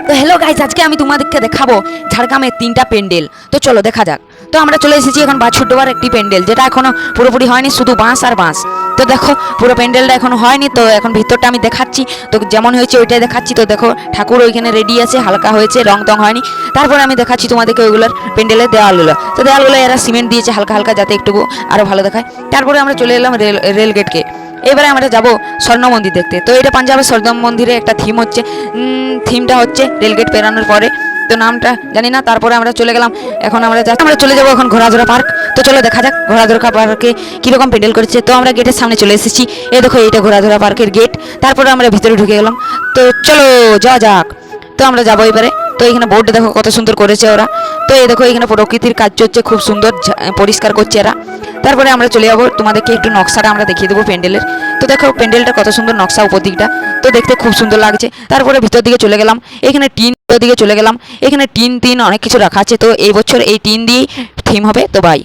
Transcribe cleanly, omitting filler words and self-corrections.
তো hello guys, আজকে আমি তোমাদেরকে দেখাবো ঝাড়গ্রামের 3টা প্যান্ডেল। তো চলো দেখা যাক। তো আমরা চলে এসেছি এখন বাছুরডোবার একটি প্যান্ডেল, যেটা এখনো পুরোপুরি হয়নি, শুধু বাঁশ আর বাঁশ। তো দেখো পুরো প্যান্ডেলটা এখনো হয়নি, তো এখন ভিতরটা আমি দেখাচ্ছি। তো যেমন হয়েছে ওইটাই দেখাচ্ছি। তো দেখো ঠাকুর ওইখানে রেডি আছে, হালকা হয়েছে, রং টং হয়নি। তারপরে আমি দেখাচ্ছি তোমাদেরকে ওইগুলোর প্যান্ডেলের দেওয়ালগুলো। তো দেওয়ালগুলো এরা সিমেন্ট দিয়েছে হালকা হালকা, যাতে একটু আরও ভালো দেখায়। তারপরে আমরা চলে এলাম রেল গেটকে। এবারে আমরা যাব স্বর্ণ মন্দির দেখতে। তো এটা পাঞ্জাবের স্বর্ণ মন্দিরে একটা থিম হচ্ছে, থিমটা হচ্ছে রেলগেট পেরানোর পরে। তো নামটা জানি না। তারপরে আমরা চলে গেলাম, এখন আমরা চলে যাবো এখন ঘোড়াধরা পার্ক। তো চলো দেখা যাক ঘোড়াধরা পার্কে কীরকম প্যান্ডেল করেছে। তো আমরা গেটের সামনে চলে এসেছি। এই দেখো এইটা ঘোড়াধরা পার্কের গেট। তারপরে আমরা ভিতরে ঢুকে গেলাম। তো চলো যাওয়া যাক। তো আমরা যাবো এবারে। তো এখানে বোর্ড দেখো কত সুন্দর করেছে ওরা। তো এই দেখো এখানে প্রকৃতির কাজ হচ্ছে, খুব সুন্দর পরিষ্কার করছে এরা। তারপরে আমরা চলে যাবো, তোমাদেরকে একটু নকশাটা আমরা দেখিয়ে দেবো প্যান্ডেলের। তো দেখো প্যান্ডেলটা কত সুন্দর নকশা, উপর দিকটা তো দেখতে খুব সুন্দর লাগছে। তারপরে ভিতর দিকে চলে গেলাম, এখানে দিকে চলে গেলাম। এখানে টিন অনেক কিছু রাখা আছে। তো এই বছর এই টিন দিয়েই থিম হবে। তো বাই।